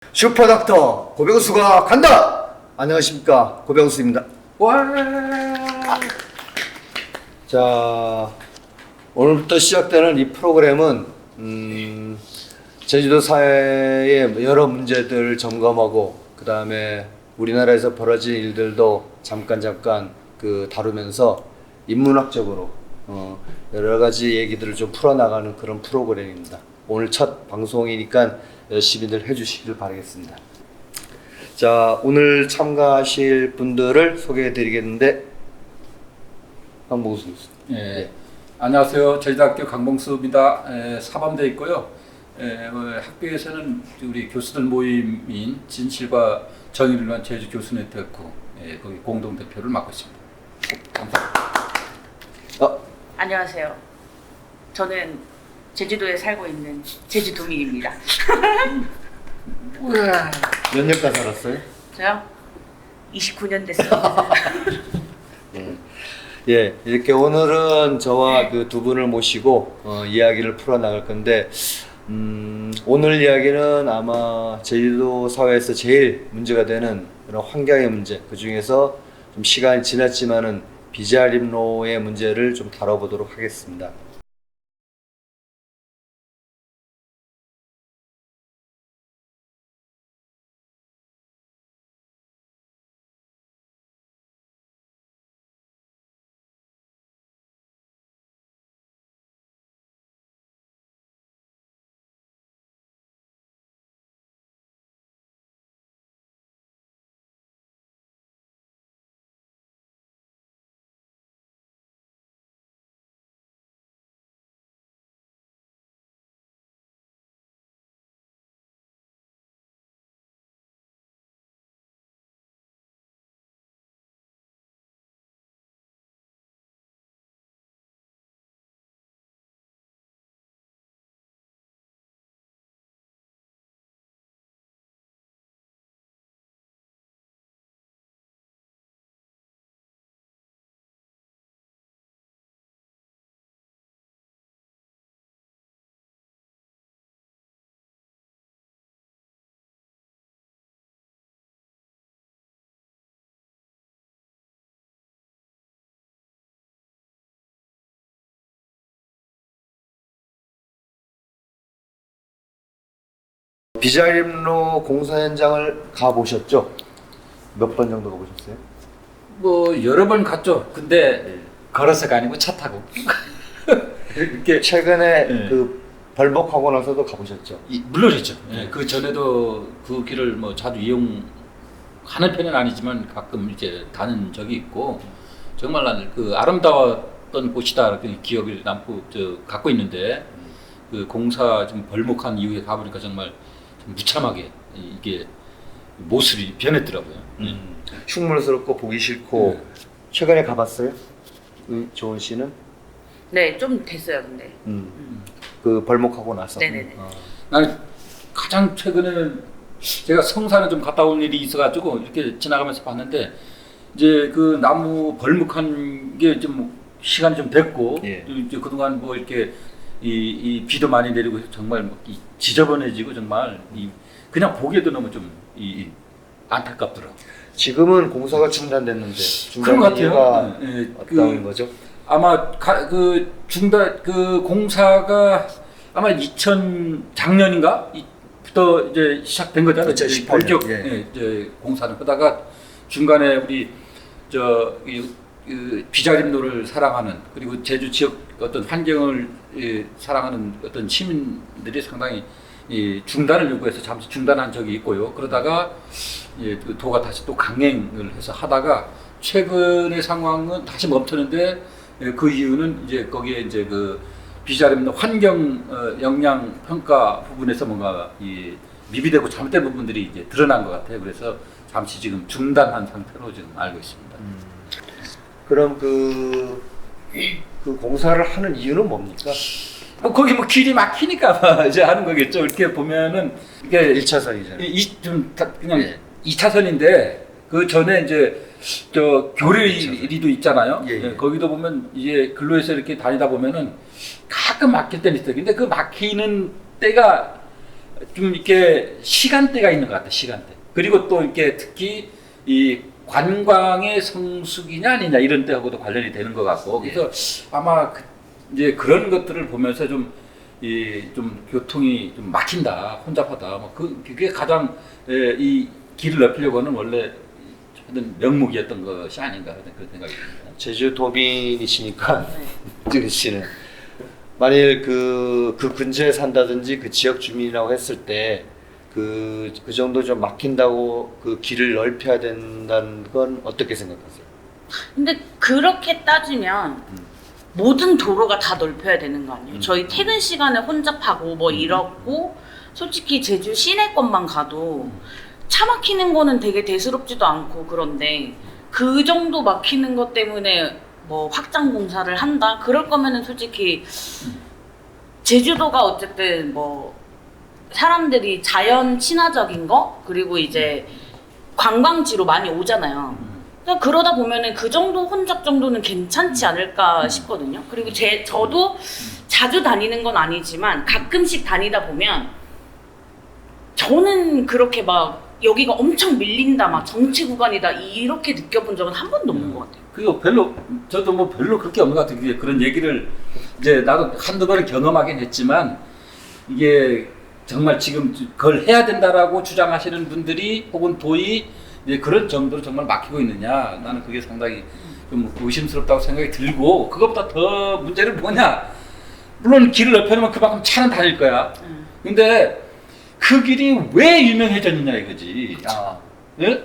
슈퍼닥터 고병수가 간다! 안녕하십니까, 고병수입니다. 와. 자, 오늘부터 시작되는 이 프로그램은 제주도 사회의 여러 문제들을 점검하고 그 다음에 우리나라에서 벌어진 일들도 잠깐 다루면서 인문학적으로 여러 가지 얘기들을 좀 풀어나가는 그런 프로그램입니다. 오늘 첫 방송이니까 열심히들 해주시길 바라겠습니다. 자, 오늘 참가하실 분들을 소개해 드리겠는데, 강봉수 교수. 예. 안녕하세요. 제주대학교 강봉수입니다. 사범대에 있고요. 학교에서는 우리 교수들 모임인 진실과 정의를 위한 제주 교수 네트워크 거기 공동 대표를 맡고 있습니다. 감사합니다. 안녕하세요. 저는 제주도에 살고 있는 제주도민입니다. 몇 년간 살았어요? 저요? 29년 됐습니다. 예, 이렇게 오늘은 저와 그 두 분을 모시고 이야기를 풀어나갈 건데, 오늘 이야기는 아마 제주도 사회에서 제일 문제가 되는 그런 환경의 문제, 그 중에서 좀 시간이 지났지만은 비자림로의 문제를 좀 다뤄보도록 하겠습니다. 비자림로 공사 현장을 가보셨죠? 몇 번 정도 가보셨어요? 뭐 여러 번 갔죠. 근데 걸어서가 아니고 차 타고. 이렇게 최근에 네. 그 벌목하고 나서도 가보셨죠? 물론이죠. 그 전에도 그 길을 뭐 자주 이용하는 편은 아니지만 가끔 이제 다닌 적이 있고 정말 나는 그 아름다웠던 곳이다 그 기억을 갖고 있는데 그 공사 좀 벌목한 이후에 가보니까 정말 좀 무참하게 이게 모습이 변했더라고요. 흉물스럽고 보기 싫고. 최근에 가봤어요? 조은 씨는? 네, 좀 됐어요, 근데. 그 벌목하고 나서. 네네네. 나는 가장 최근에는 제가 성산에 좀 갔다 온 일이 있어가지고 이렇게 지나가면서 봤는데 이제 그 나무 벌목한 게 좀 시간이 좀 됐고 예. 또 이제 그동안 뭐 이렇게 이 비도 많이 내리고 해서 정말 뭐 지저분해지고 정말 그냥 보기에도 너무 좀 안타깝더라고. 지금은 공사가 중단됐는데 그런 것 중단 같아요. 이유가 어떤 거죠? 아마 그 공사가 아마 작년인가부터 이제 시작된 거잖아요. 2018년. 본격 예. 이제 공사를 하다가 중간에 우리 비자림로를 사랑하는 그리고 제주 지역 어떤 환경을 사랑하는 어떤 시민들이 상당히 중단을 요구해서 잠시 중단한 적이 있고요. 그러다가 그 도가 다시 또 강행을 해서 하다가 최근의 상황은 다시 멈췄는데 그 이유는 이제 거기에 이제 그 비자림로 환경 영향 평가 부분에서 뭔가 미비되고 잘못된 부분들이 이제 드러난 것 같아요. 그래서 잠시 지금 중단한 상태로 지금 알고 있습니다. 그럼 그 공사를 하는 이유는 뭡니까? 뭐 거기 뭐 길이 막히니까 이제 하는 거겠죠. 이렇게 보면은 이게 1차선이잖아요. 그냥 예. 2차선인데 그 전에 이제 교리도 있잖아요. 예, 예. 거기도 보면 이제 근로에서 이렇게 다니다 보면은 가끔 막힐 때는 있어요. 근데 그 막히는 때가 좀 이렇게 시간대가 있는 것 같아, 시간대. 그리고 또 이렇게 특히 이 관광의 성수기냐 아니냐 이런 때하고도 관련이 되는 것 같고, 그래서 아마 이제 그런 것들을 보면서 좀 교통이 좀 막힌다, 혼잡하다. 뭐 그게 가장 이 길을 넓히려고 하는 원래 하여튼 명목이었던 것이 아닌가 그런 생각이 듭니다. 제주 도민이시니까 득 씨는 만일 그 근처에 산다든지 그 지역 주민이라고 했을 때 그 정도 좀 막힌다고 그 길을 넓혀야 된다는 건 어떻게 생각하세요? 근데 그렇게 따지면 모든 도로가 다 넓혀야 되는 거 아니에요? 저희 퇴근 시간에 혼잡하고 뭐 이렇고 솔직히 제주 시내권만 가도 차 막히는 거는 되게 대수롭지도 않고 그런데 그 정도 막히는 것 때문에 뭐 확장 공사를 한다? 그럴 거면은 솔직히 제주도가 어쨌든 뭐 사람들이 자연 친화적인 거 그리고 이제 관광지로 많이 오잖아요. 그러니까 그러다 보면은 그 정도 혼잡 정도는 괜찮지 않을까 싶거든요. 그리고 저도 자주 다니는 건 아니지만 가끔씩 다니다 보면 저는 그렇게 막 여기가 엄청 밀린다, 막 정체 구간이다 이렇게 느껴본 적은 한 번도 없는 것 같아요. 그리고 저도 뭐 별로 그렇게 없는 것 같아요. 그런 얘기를 이제 나도 한두 번은 경험하긴 했지만 이게 정말 지금 그걸 해야 된다라고 주장하시는 분들이 혹은 도의 이제 그런 정도로 정말 막히고 있느냐, 나는 그게 상당히 좀 의심스럽다고 생각이 들고, 그것보다 더 문제는 뭐냐, 물론 길을 넓혀놓으면 그만큼 차는 다닐 거야. 근데 그 길이 왜 유명해졌느냐 이거지. 예?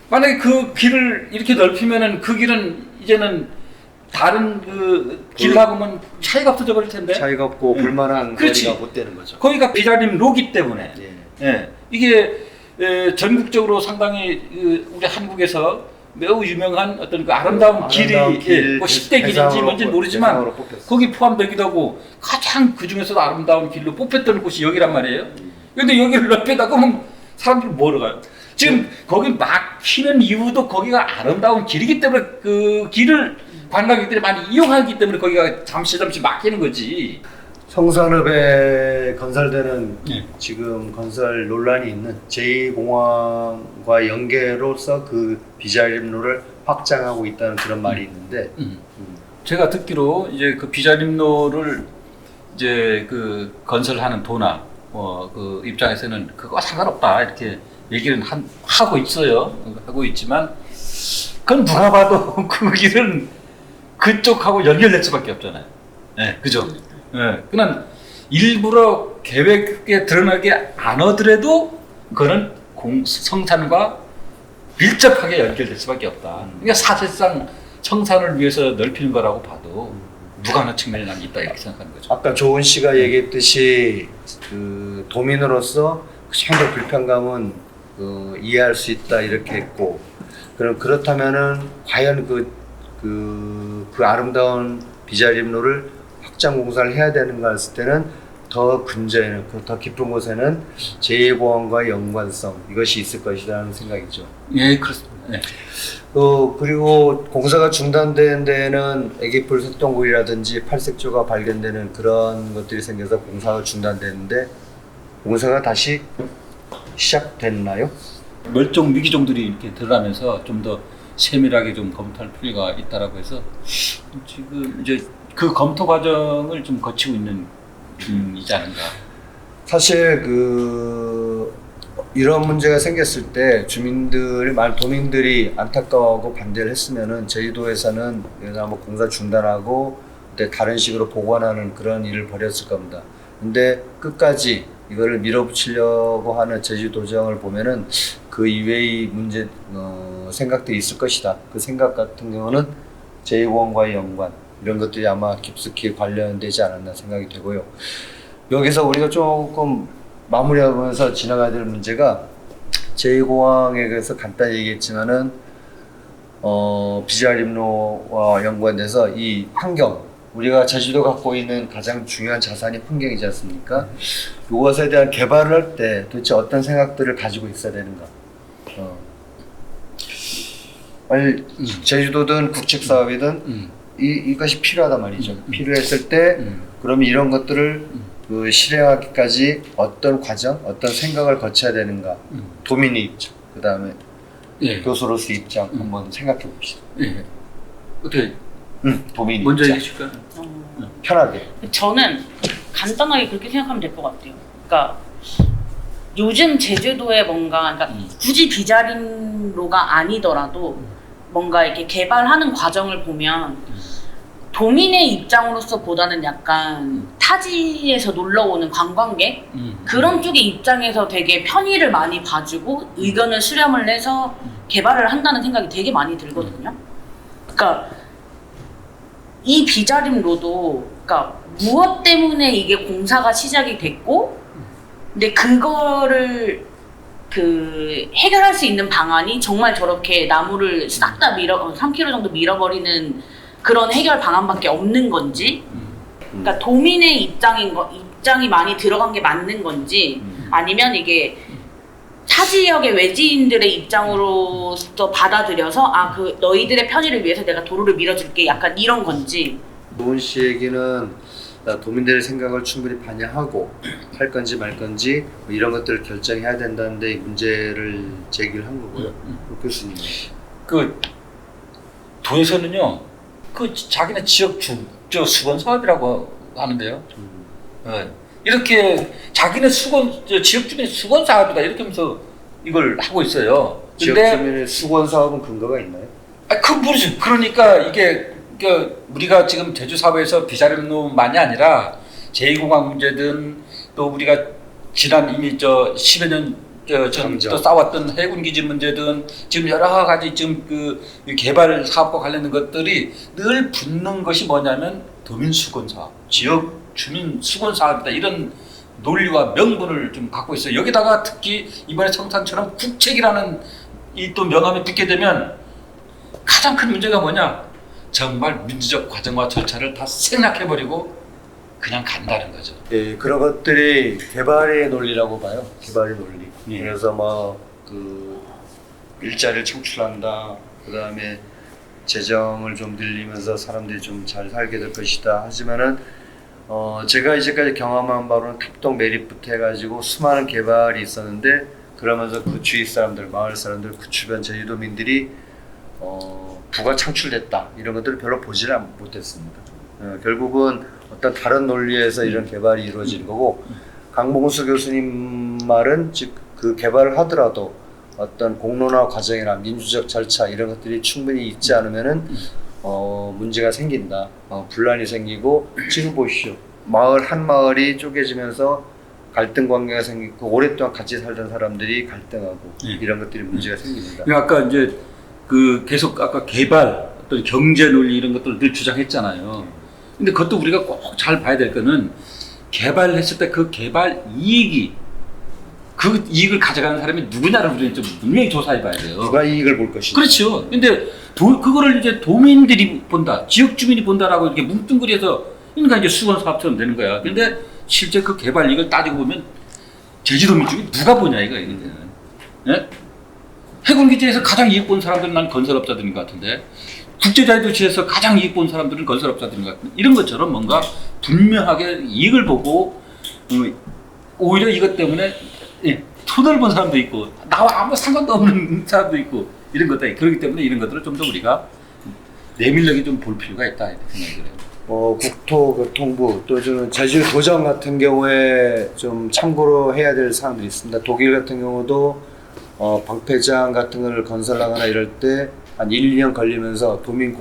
만약에 그 길을 이렇게 넓히면은 그 길은 이제는 다른 그 길하고는 차이가 없어져 버릴 텐데. 차이가 없고 볼만한 그렇지. 거리가 못 되는 거죠. 거기가 비자림 로기 때문에. 예. 예. 이게 전국적으로 상당히 우리 한국에서 매우 유명한 어떤 그 아름다운 길이 뭐 10대 길인지 뭔지 모르지만 거기 포함되기도 하고 가장 그 중에서도 아름다운 길로 뽑혔던 곳이 여기란 말이에요. 근데 여기를 넓혀다 보면 사람들이 뭐로 가요? 지금 거기 막히는 이유도 거기가 아름다운 길이기 때문에 그 길을 관광객들이 많이 이용하기 때문에 거기가 잠시 막히는 거지. 성산읍에 건설되는 예. 지금 건설 논란이 있는 제2공항과 연계로서 그 비자림로를 확장하고 있다는 그런 말이 있는데 제가 듣기로 이제 그 비자림로를 이제 그 건설하는 도나 그 입장에서는 그거 상관없다 이렇게 얘기를 하고 있어요. 하고 있지만 그건 누가 봐도 그 길은 그쪽하고 연결될 수밖에 없잖아요. 네, 그죠? 네, 그냥 일부러 계획에 드러나게 안 하더라도 그거는 성산과 밀접하게 연결될 수밖에 없다. 그러니까 사실상 성산을 위해서 넓히는 거라고 봐도 무관한 측면이 난 있다 이렇게 생각하는 거죠. 아까 조은 씨가 얘기했듯이 그 도민으로서 그 정도 불편감은 이해할 수 있다 이렇게 했고, 그렇다면은 과연 그 아름다운 비자림로를 확장 공사를 해야 되는가 했을 때는 더 근저에는 더 깊은 곳에는 제2공항과의 연관성 이것이 있을 것이라는 생각이죠. 예, 그렇습니다. 네. 그리고 공사가 중단된 데에는 애기풀 색동굴이라든지 팔색조가 발견되는 그런 것들이 생겨서 공사가 중단되는데 공사가 다시 시작됐나요? 멸종 위기종들이 이렇게 드러나면서 좀 더 세밀하게 좀 검토할 필요가 있다라고 해서 지금 이제 그 검토 과정을 좀 거치고 있는 중이지 않은가. 사실 이런 문제가 생겼을 때 도민들이 안타까워하고 반대를 했으면은 제주도에서는 뭐 공사 중단하고 다른 식으로 보관하는 그런 일을 벌였을 겁니다. 근데 끝까지 이거를 밀어붙이려고 하는 제주도정을 보면은 그 이외의 문제 생각들이 있을 것이다. 그 생각 같은 경우는 제2공항과의 연관 이런 것들이 아마 깊숙이 관련되지 않았나 생각이 되고요. 여기서 우리가 조금 마무리하면서 지나가야 될 문제가 제2공항에 대해서 간단히 얘기했지만은 비자림로와 연관돼서 이 환경, 우리가 제주도가 갖고 있는 가장 중요한 자산이 환경이지 않습니까? 이것에 대한 개발을 할 때 도대체 어떤 생각들을 가지고 있어야 되는가? 아니, 제주도든 국책사업이든 이것이 필요하단 말이죠. 필요했을 때 그러면 이런 것들을 그 실행하기까지 어떤 과정, 어떤 생각을 거쳐야 되는가. 도민의 입장, 그 다음에 예. 교수로서 입장 한번 생각해 봅시다. 예. 어떻게 도민의 먼저 입장. 얘기하실까요? 편하게. 저는 간단하게 그렇게 생각하면 될 것 같아요. 그러니까 요즘 제주도에 뭔가 그러니까 굳이 비자림로가 아니더라도 뭔가 이렇게 개발하는 과정을 보면 도민의 입장으로서 보다는 약간 타지에서 놀러 오는 관광객 그런 쪽의 입장에서 되게 편의를 많이 봐주고 의견을 수렴을 해서 개발을 한다는 생각이 되게 많이 들거든요. 그러니까 이 비자림로도 그러니까 무엇 때문에 이게 공사가 시작이 됐고 근데 그거를 그 해결할 수 있는 방안이 정말 저렇게 나무를 싹 다 3km 정도 밀어버리는 그런 해결 방안밖에 없는 건지 그러니까 도민의 입장이 많이 들어간 게 맞는 건지 아니면 이게 타 지역의 외지인들의 입장으로서 받아들여서 아 그 너희들의 편의를 위해서 내가 도로를 밀어줄게 약간 이런 건지. 노은 씨 얘기는 도민들의 생각을 충분히 반영하고 할 건지 말 건지 뭐 이런 것들을 결정해야 된다는데 문제를 제기를 한 거고요. 교수님. 그 도에서는요, 그 자기네 지역 저 수건 사업이라고 하는데요. 이렇게 자기네 지역 주민의 수건 사업이다 이렇게 하면서 이걸 하고 있어요. 지역 근데 주민의 수건 사업은 근거가 있나요? 그 모르죠. 그러니까 이게 우리가 지금 제주 사회에서 비자림로만이 아니라 제2공항 문제든 또 우리가 지난 이미 10여 년 전부터 싸웠던 해군 기지 문제든 지금 여러 가지 지금 그 개발 사업과 관련된 것들이 늘 붙는 것이 뭐냐면 도민 수건 사업, 지역 주민 수건 사업이다 이런 논리와 명분을 좀 갖고 있어요. 여기다가 특히 이번에 성산처럼 국책이라는 이 또 명함이 붙게 되면 가장 큰 문제가 뭐냐? 정말 민주적 과정과 절차를 다 생략해버리고 그냥 간다는 거죠. 예, 그런 것들이 개발의 논리라고 봐요. 개발의 논리. 예. 그래서 뭐 그 일자리를 창출한다. 그 다음에 재정을 좀 늘리면서 사람들이 좀 잘 살게 될 것이다. 하지만은 제가 이제까지 경험한 바로는 탑동 매립부터 해가지고 수많은 개발이 있었는데 그러면서 그 주위 사람들, 마을 사람들, 그 주변 제주도민들이 부가 창출됐다 이런 것들을 별로 보지를 못했습니다. 결국은 어떤 다른 논리에서 이런 개발이 이루어지는 거고 강봉수 교수님 말은 즉 그 개발을 하더라도 어떤 공론화 과정이나 민주적 절차 이런 것들이 충분히 있지 않으면은 문제가 생긴다. 분란이 생기고 지금 보십시오. 한 마을이 쪼개지면서 갈등 관계가 생기고 오랫동안 같이 살던 사람들이 갈등하고 이런 것들이 문제가 생깁니다. 아까 이제 그 계속 아까 개발 어떤 경제 논리 이런 것들을 늘 주장했잖아요. 근데 그것도 우리가 꼭 잘 봐야 될 거는 개발했을 때 그 개발 이익이 그 이익을 가져가는 사람이 누구냐를 우리는 좀 분명히 조사해 봐야 돼요. 누가 이익을 볼 것인가. 그렇죠. 근데 그거를 이제 도민들이 본다, 지역 주민이 본다라고 이렇게 뭉뚱그려서 그러니까 이제 수건 사업처럼 되는 거야. 근데 실제 그 개발 이익을 따지고 보면 제주도민 중에 누가 보냐 이거예요. 예? 해군 기지에서 가장 이익 본 사람들은 난 건설업자들인 것 같은데 국제자유도시에서 가장 이익 본 사람들은 건설업자들인 것 같은데 이런 것처럼 뭔가 분명하게 이익을 보고 오히려 이것 때문에 손해를 본 사람도 있고 나와 아무 상관도 없는 사람도 있고 이런 것들 그렇기 때문에 이런 것들을 좀 더 우리가 내밀하게 좀 볼 필요가 있다 이렇게 생각이 들어요. 국토교통부 또 좀 제주도정 같은 경우에 좀 참고로 해야 될 사항들이 있습니다. 독일 같은 경우도 방패장 같은 걸 건설하거나 이럴 때 한 1, 2년 걸리면서 주민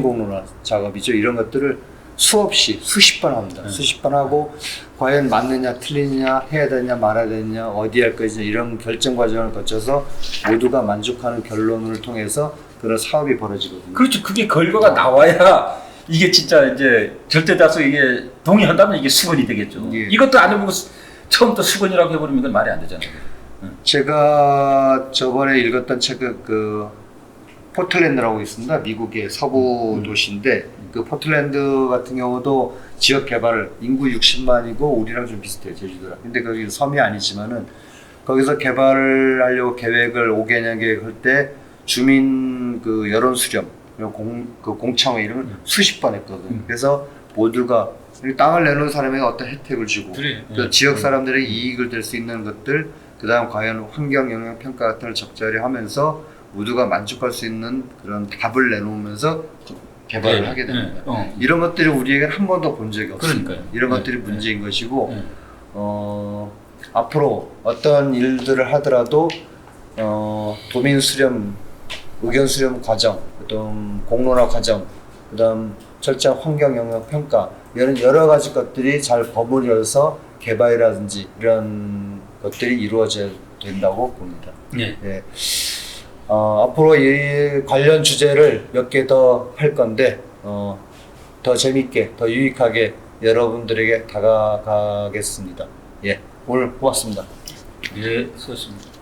공론화 작업이죠. 이런 것들을 수없이 수십 번 합니다. 수십 번 하고 과연 맞느냐 틀리느냐 해야 되냐 말아야 되냐 어디 할 것이냐 이런 결정 과정을 거쳐서 모두가 만족하는 결론을 통해서 그런 사업이 벌어지거든요. 그렇죠. 그게 결과가 나와야 이게 진짜 이제 절대 다수 이게 동의한다면 이게 수건이 되겠죠. 예. 이것도 안 해보고 처음부터 수건이라고 해버리면 그건 말이 안 되잖아요. 제가 저번에 읽었던 책은 포틀랜드라고 있습니다. 미국의 서부 도시인데 그 포틀랜드 같은 경우도 지역 개발을 인구 60만이고 우리랑 좀 비슷해요. 제주도랑. 근데 거기 섬이 아니지만은 거기서 개발을 하려고 계획을 5개년 계획할 때 주민 그 여론 수렴, 공청회 이런 걸 수십 번 했거든요. 그래서 모두가 그리고 땅을 내놓은 사람에게 어떤 혜택을 주고 그래. 또 지역 사람들의 이익을 될 수 있는 것들, 그다음 과연 환경 영향 평가 같은 걸 적절히 하면서 모두가 만족할 수 있는 그런 답을 내놓으면서 개발을 네. 하게 됩니다. 네. 이런 것들이 우리에게 한 번도 본 적이 없어요. 그러니까요. 이런 네. 것들이 문제인 것이고 네. 앞으로 어떤 일들을 하더라도 도민 수렴, 의견 수렴 과정, 그다음 공론화 과정, 그다음 철저한 환경 영향 평가 이런 여러 가지 것들이 잘 버무려서 개발이라든지 이런 것들이 이루어져야 된다고 봅니다. 네. 예. 앞으로 이 관련 주제를 몇 개 더 할 건데 더 재밌게, 더 유익하게 여러분들에게 다가가겠습니다. 예, 오늘 고맙습니다. 예, 수고하셨습니다.